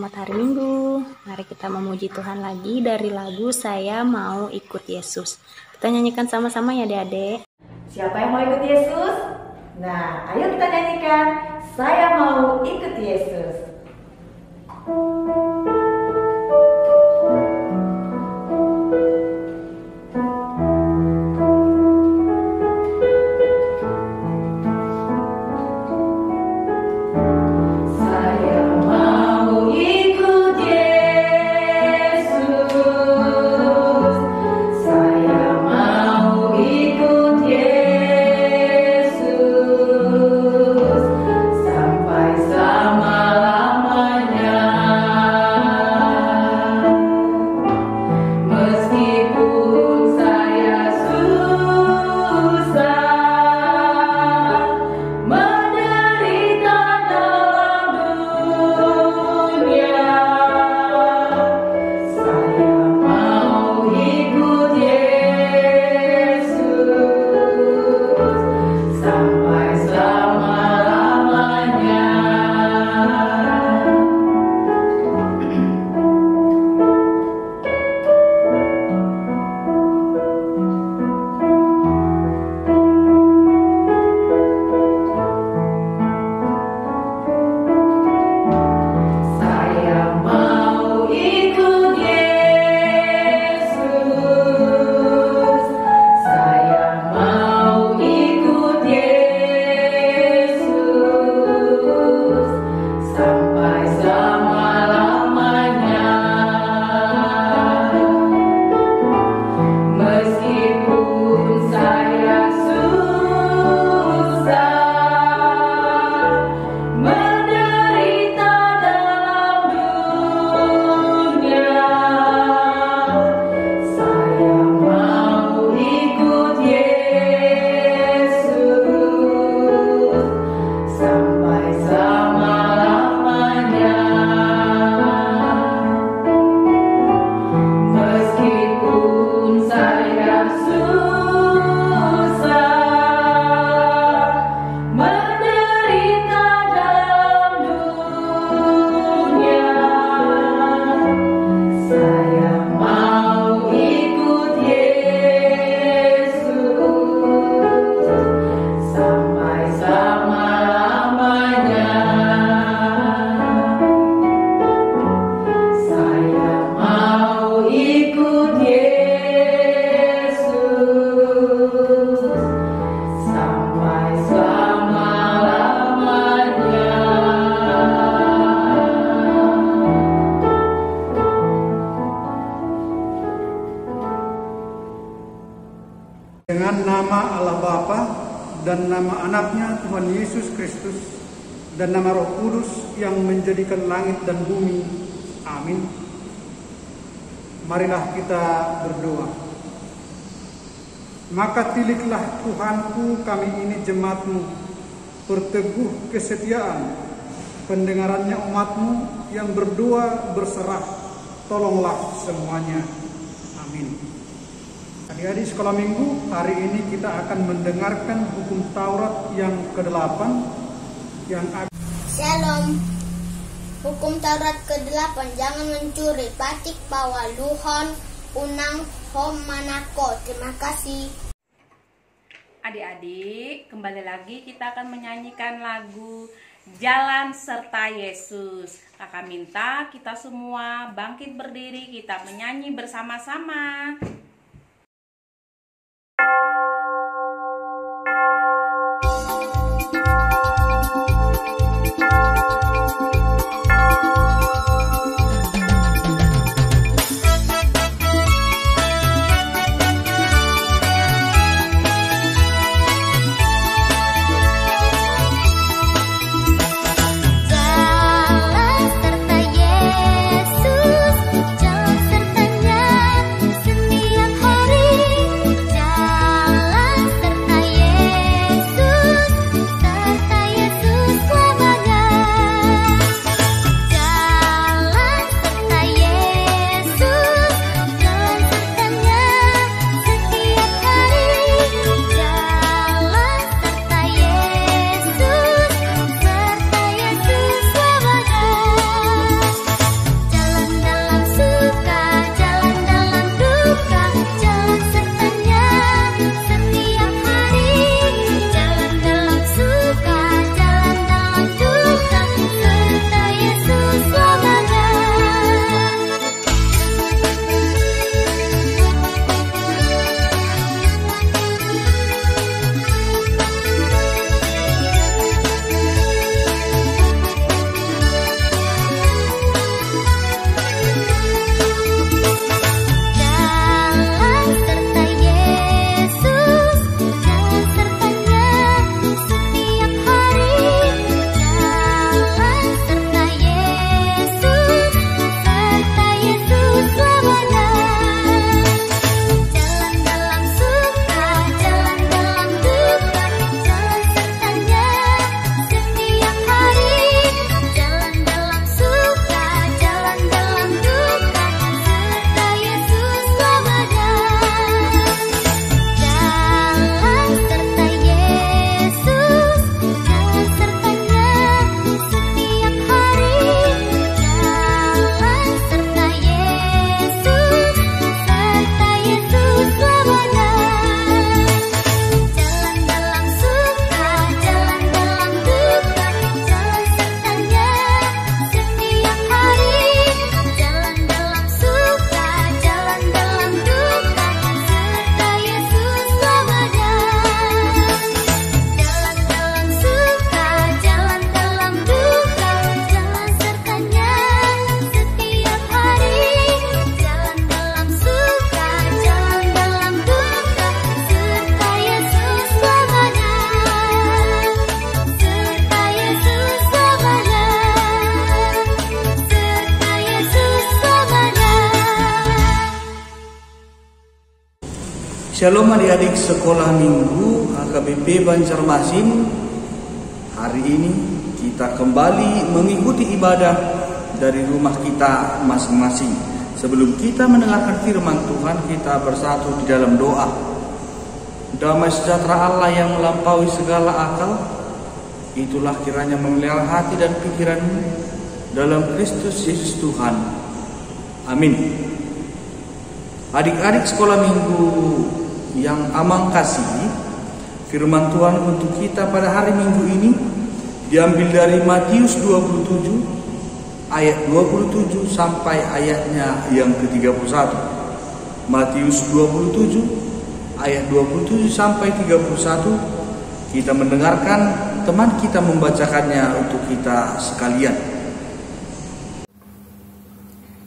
Selamat hari Minggu. Mari kita memuji Tuhan lagi dari lagu Saya Mau Ikut Yesus. Kita nyanyikan sama-sama ya adik-adik. Siapa yang mau ikut Yesus? Nah, ayo kita nyanyikan Saya Mau Ikut Yesus. Dengan nama Allah Bapa dan nama anaknya Tuhan Yesus Kristus dan nama Roh Kudus yang menjadikan langit dan bumi. Amin. Marilah kita berdoa. Maka tiliklah Tuhanku kami ini jemaatmu, berteguh kesetiaan, pendengarannya umatmu yang berdoa berserah, tolonglah semuanya. Amin. Adik-adik sekolah minggu, hari ini kita akan mendengarkan hukum Taurat yang ke-8 yang Shalom. Hukum Taurat ke-8, jangan mencuri, patik bawa luhon, unang, hom, manako. Terima kasih. Adik-adik, kembali lagi kita akan menyanyikan lagu Jalan Serta Yesus. Kakak minta kita semua bangkit berdiri, kita menyanyi bersama-sama. Jalan serta Yesus, jalan sertanya, setiap Shalom adik-adik sekolah minggu HKBP Banjarmasin. Hari ini kita kembali mengikuti ibadah dari rumah kita masing-masing. Sebelum kita mendengarkan firman Tuhan, kita bersatu di dalam doa. Damai sejahtera Allah yang melampaui segala akal, itulah kiranya memelihara hati dan pikiranmu dalam Kristus Yesus Tuhan. Amin. Adik-adik sekolah minggu yang Amang kasihi, firman Tuhan untuk kita pada hari Minggu ini diambil dari Matius 27 ayat 27 sampai ayatnya yang ke-31. Matius 27 ayat 27 sampai 31. Kita mendengarkan teman kita membacakannya untuk kita sekalian.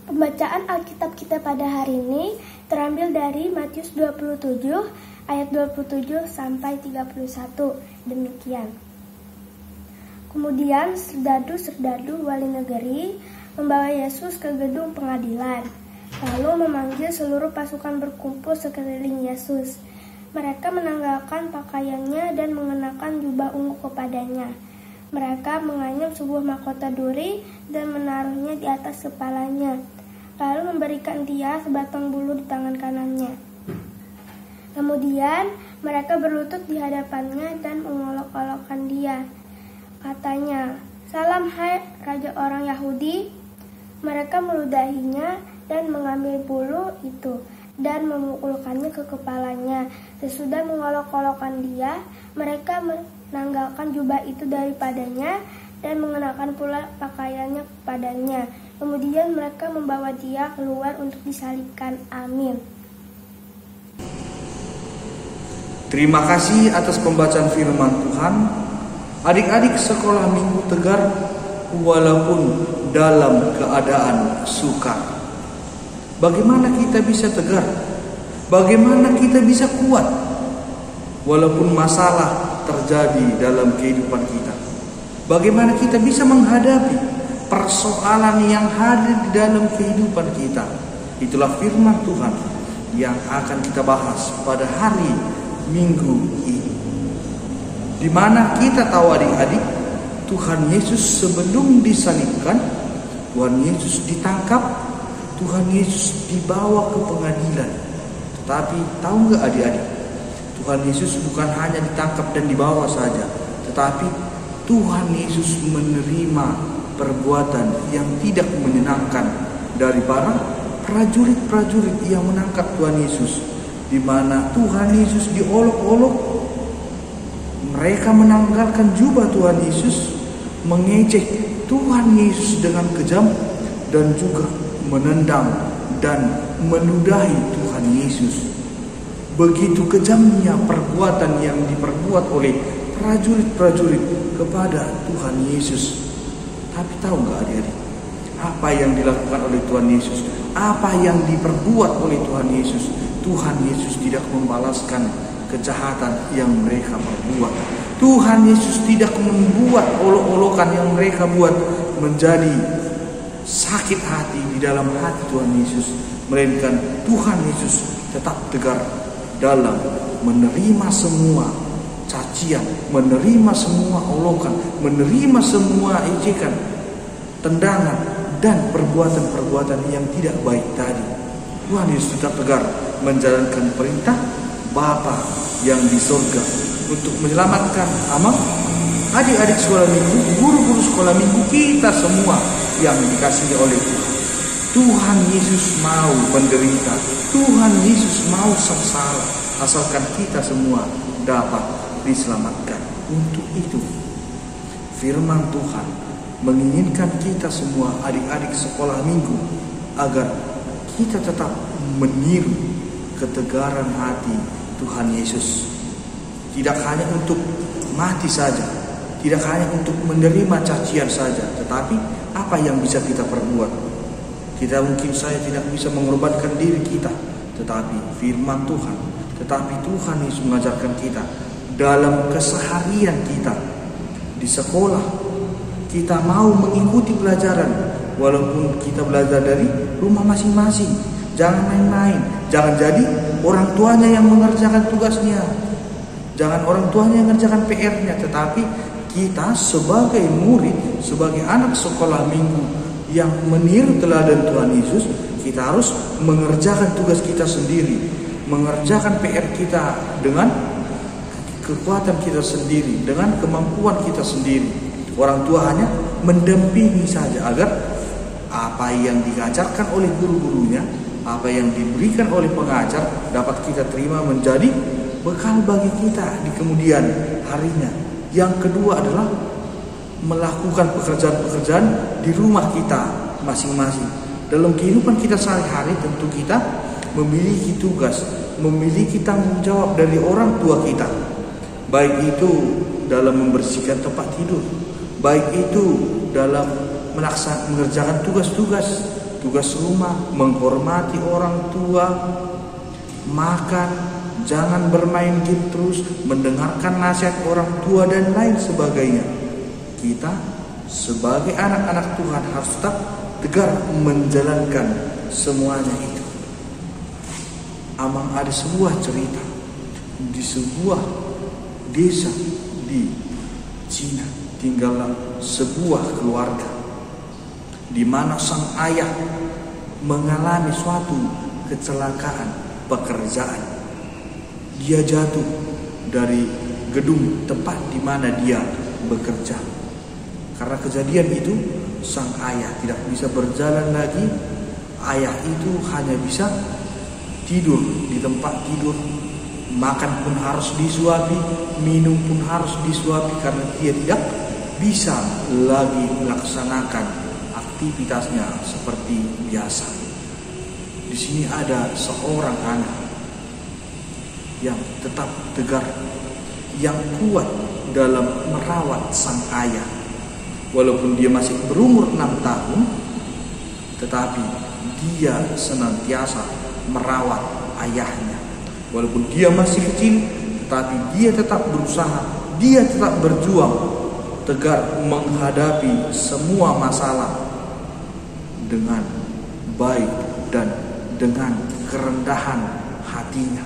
Pembacaan Alkitab kita pada hari ini terambil dari Matius 27 ayat 27 sampai 31. Demikian. Kemudian serdadu-serdadu wali negeri membawa Yesus ke gedung pengadilan, lalu memanggil seluruh pasukan berkumpul sekeliling Yesus. Mereka menanggalkan pakaiannya dan mengenakan jubah ungu kepadanya. Mereka menganyam sebuah mahkota duri dan menaruhnya di atas kepalanya, lalu memberikan dia sebatang bulu di tangan kanannya. Kemudian mereka berlutut di hadapannya dan mengolok-olokkan dia. Katanya, "Salam hai Raja orang Yahudi." Mereka meludahinya dan mengambil bulu itu dan memukulkannya ke kepalanya. Sesudah mengolok-olokkan dia, mereka menanggalkan jubah itu daripadanya dan mengenakan pula pakaiannya kepadanya. Kemudian mereka membawa dia keluar untuk disalibkan. Amin. Terima kasih atas pembacaan firman Tuhan. Adik-adik sekolah minggu tegar, walaupun dalam keadaan sukar. Bagaimana kita bisa tegar? Bagaimana kita bisa kuat walaupun masalah terjadi dalam kehidupan kita? Bagaimana kita bisa menghadapi persoalan yang hadir di dalam kehidupan kita? Itulah firman Tuhan yang akan kita bahas pada hari Minggu ini. Di mana kita tahu adik-adik, Tuhan Yesus sebelum disalibkan, Tuhan Yesus ditangkap, Tuhan Yesus dibawa ke pengadilan. Tetapi tahu nggak adik-adik, Tuhan Yesus bukan hanya ditangkap dan dibawa saja, tetapi Tuhan Yesus menerima perbuatan yang tidak menyenangkan dari para prajurit-prajurit yang menangkap Tuhan Yesus, di mana Tuhan Yesus diolok-olok. Mereka menanggalkan jubah Tuhan Yesus, mengejek Tuhan Yesus dengan kejam, dan juga menendang dan meludahi Tuhan Yesus. Begitu kejamnya perbuatan yang diperbuat oleh prajurit-prajurit kepada Tuhan Yesus. Tapi tahu nggak adik-adik, apa yang dilakukan oleh Tuhan Yesus? Apa yang diperbuat oleh Tuhan Yesus? Tuhan Yesus tidak membalaskan kejahatan yang mereka perbuat. Tuhan Yesus tidak membuat olok-olokan yang mereka buat menjadi sakit hati di dalam hati Tuhan Yesus, melainkan Tuhan Yesus tetap tegar dalam menerima semua cacian, menerima semua olokan, menerima semua ejekan, tendangan, dan perbuatan-perbuatan yang tidak baik tadi. Tuhan Yesus tetap tegar menjalankan perintah Bapa yang di surga untuk menyelamatkan adik-adik sekolah minggu, guru-guru sekolah minggu, kita semua yang dikasihi oleh Tuhan. Tuhan Yesus mau menderita, Tuhan Yesus mau sengsara, asalkan kita semua dapat diselamatkan. Untuk itu firman Tuhan menginginkan kita semua adik-adik sekolah minggu agar kita tetap meniru ketegaran hati Tuhan Yesus. Tidak hanya untuk mati saja, tidak hanya untuk menerima cacian saja, tetapi apa yang bisa kita perbuat. Kita mungkin saya tidak bisa mengorbankan diri kita, tetapi firman Tuhan, tetapi Tuhan Yesus mengajarkan kita dalam keseharian kita di sekolah. Kita mau mengikuti pelajaran walaupun kita belajar dari rumah masing-masing. Jangan main-main, Jangan jadi orang tuanya yang mengerjakan tugasnya. Jangan orang tuanya yang mengerjakan PR-nya, tetapi kita sebagai murid, sebagai anak sekolah minggu yang meniru teladan Tuhan Yesus, kita harus mengerjakan tugas kita sendiri, mengerjakan PR kita dengan kekuatan kita sendiri, dengan kemampuan kita sendiri. Orang tua hanya mendampingi saja agar apa yang diajarkan oleh guru-gurunya, apa yang diberikan oleh pengajar dapat kita terima menjadi bekal bagi kita di kemudian harinya. Yang kedua adalah melakukan pekerjaan-pekerjaan di rumah kita masing-masing. Dalam kehidupan kita sehari-hari tentu kita memiliki tugas, memiliki tanggung jawab dari orang tua kita. Baik itu dalam membersihkan tempat tidur, baik itu dalam mengerjakan tugas rumah, menghormati orang tua, makan, jangan bermain game terus, mendengarkan nasihat orang tua dan lain sebagainya. Kita sebagai anak-anak Tuhan harus tetap tegar menjalankan semuanya itu. Amang ada sebuah cerita di sebuah desa di Cina, tinggallah sebuah keluarga di mana sang ayah mengalami suatu kecelakaan pekerjaan. Dia jatuh dari gedung tempat di mana dia bekerja. Karena kejadian itu, sang ayah tidak bisa berjalan lagi. Ayah itu hanya bisa tidur di tempat tidur, makan pun harus disuapi, minum pun harus disuapi karena dia tidak bisa lagi melaksanakan aktivitasnya seperti biasa. Di sini ada seorang anak yang tetap tegar, yang kuat dalam merawat sang ayah. Walaupun dia masih berumur 6 tahun, tetapi dia senantiasa merawat ayahnya. Walaupun dia masih kecil, tetapi dia tetap berusaha, dia tetap berjuang, tegar menghadapi semua masalah dengan baik dan dengan kerendahan hatinya.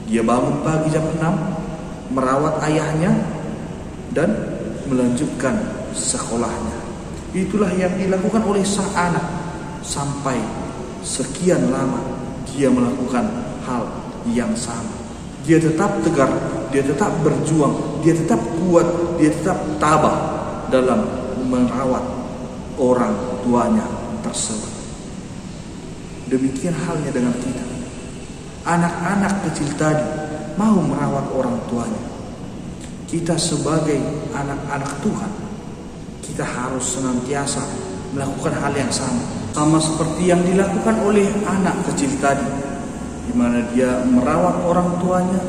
Dia bangun pagi jam 6, merawat ayahnya dan melanjutkan sekolahnya. Itulah yang dilakukan oleh sang anak sampai sekian lama. Dia melakukan hal yang sama. Dia tetap tegar, dia tetap berjuang, dia tetap kuat, dia tetap tabah dalam merawat orang tuanya tersebut. Demikian halnya dengan kita. Anak-anak kecil tadi mau merawat orang tuanya. Kita sebagai anak-anak Tuhan, kita harus senantiasa melakukan hal yang sama. Sama seperti yang dilakukan oleh anak kecil tadi, di mana dia merawat orang tuanya,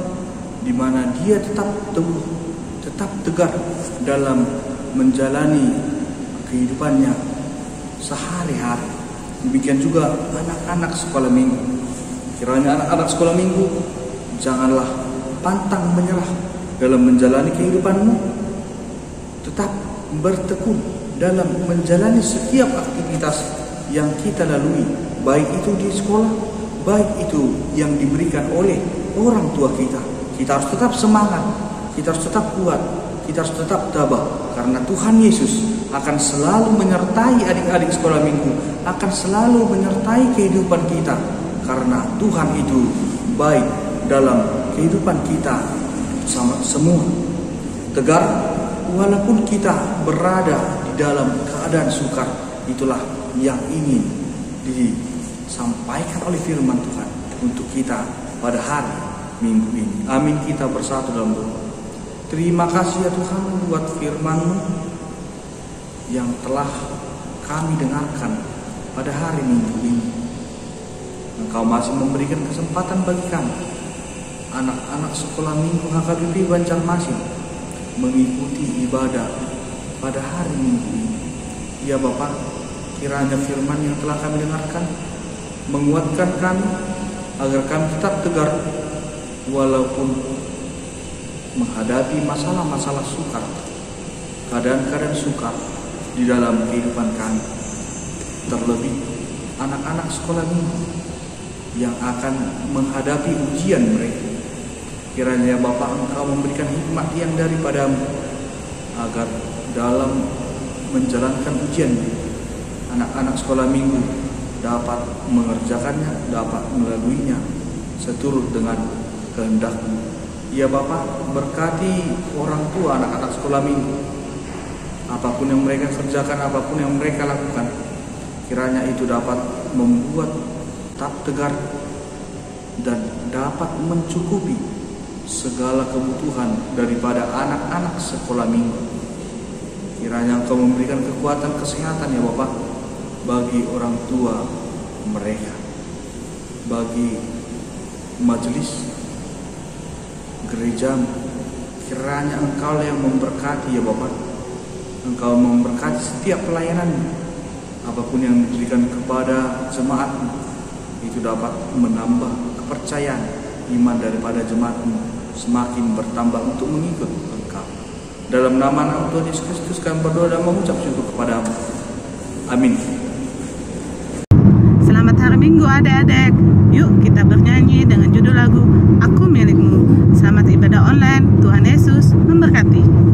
di mana dia tetap teguh, tetap tegar dalam menjalani kehidupannya sehari-hari. Demikian juga anak-anak sekolah minggu. Kiranya anak-anak sekolah minggu janganlah pantang menyerah dalam menjalani kehidupanmu. Tetap bertekun dalam menjalani setiap aktivitas yang kita lalui, baik itu di sekolah, baik itu yang diberikan oleh orang tua kita. Kita harus tetap semangat, kita harus tetap kuat, kita harus tetap tabah, karena Tuhan Yesus akan selalu menyertai adik-adik sekolah minggu, akan selalu menyertai kehidupan kita, karena Tuhan itu baik dalam kehidupan kita sama semua. Tegar walaupun kita berada di dalam keadaan sukar. Itulah yang ingin disampaikan oleh firman Tuhan untuk kita pada hari Minggu ini. Amin. Kita bersatu dalam doa. Terima kasih ya Tuhan buat firman-Mu yang telah kami dengarkan pada hari Minggu ini. Engkau masih memberikan kesempatan bagi kami, anak-anak sekolah minggu HKBP Banjarmasin, mengikuti ibadah pada hari Minggu ini. Ya Bapak, kiranya firman yang telah kami dengarkan menguatkan kami agar kami tetap tegar walaupun menghadapi masalah-masalah sukar, keadaan-keadaan sukar di dalam kehidupan kami. Terlebih anak-anak sekolah minggu yang akan menghadapi ujian mereka. Kiranya Bapa, Engkau memberikan hikmat yang daripadamu, agar dalam menjalankan ujian anak-anak sekolah minggu dapat mengerjakannya, dapat melaluinya seturut dengan kehendak-Mu. Ya Bapa, berkati orang tua anak-anak sekolah minggu. Apapun yang mereka kerjakan, apapun yang mereka lakukan, kiranya itu dapat membuat tetap tegar dan dapat mencukupi segala kebutuhan daripada anak-anak sekolah minggu. Kiranya Engkau memberikan kekuatan kesehatan ya Bapak bagi orang tua mereka, bagi majelis gereja. Kiranya Engkau yang memberkati ya Bapak. Engkau memberkati setiap pelayanan, apapun yang diberikan kepada jemaat-Mu, itu dapat menambah kepercayaan iman daripada jemaat-Mu semakin bertambah untuk mengikut Engkau. Dalam nama Tuhan Yesus Kristus kami berdoa dan mengucap syukur kepada-Mu. Amin. Selamat hari Minggu adik-adik. Yuk kita bernyanyi dengan judul lagu Aku Milikmu. Selamat ibadah online. Tuhan Yesus memberkati.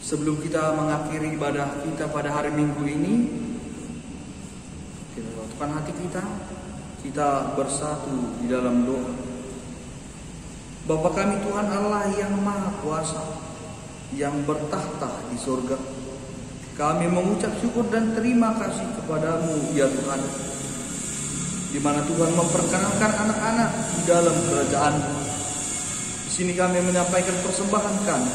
Sebelum kita mengakhiri ibadah kita pada hari Minggu ini, kita waktukan hati kita bersatu di dalam doa. Bapa kami Tuhan Allah yang Maha Kuasa, yang bertahta di surga, kami mengucap syukur dan terima kasih kepada-Mu ya Tuhan, di mana Tuhan memperkenalkan anak-anak di dalam kerajaan. Di sini kami menyampaikan persembahan kami.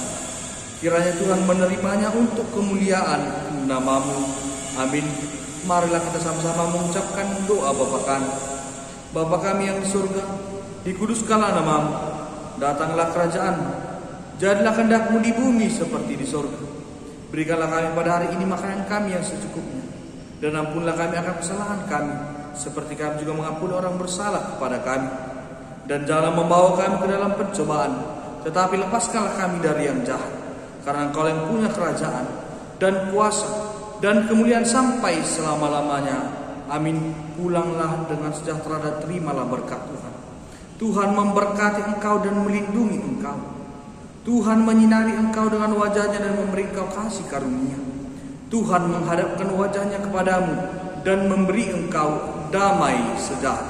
Kiranya Tuhan menerimanya untuk kemuliaan nama-Mu. Amin. Marilah kita sama-sama mengucapkan doa Bapa kami. Bapa kami yang di surga, dikuduskanlah nama-Mu. Datanglah kerajaan-Mu. Jadilah kehendak-Mu di bumi seperti di surga. Berikanlah kami pada hari ini makanan kami yang secukupnya. Dan ampunlah kami akan kesalahan kami, seperti kami juga mengampuni orang bersalah kepada kami. Dan janganlah membawa kami ke dalam pencobaan, tetapi lepaskanlah kami dari yang jahat. Karena Engkau yang punya kerajaan dan kuasa dan kemuliaan sampai selama-lamanya. Amin. Pulanglah dengan sejahtera dan terimalah berkat Tuhan. Tuhan memberkati engkau dan melindungi engkau. Tuhan menyinari engkau dengan wajahnya dan memberi engkau kasih karunia. Tuhan menghadapkan wajahnya kepadamu dan memberi engkau damai sejahtera.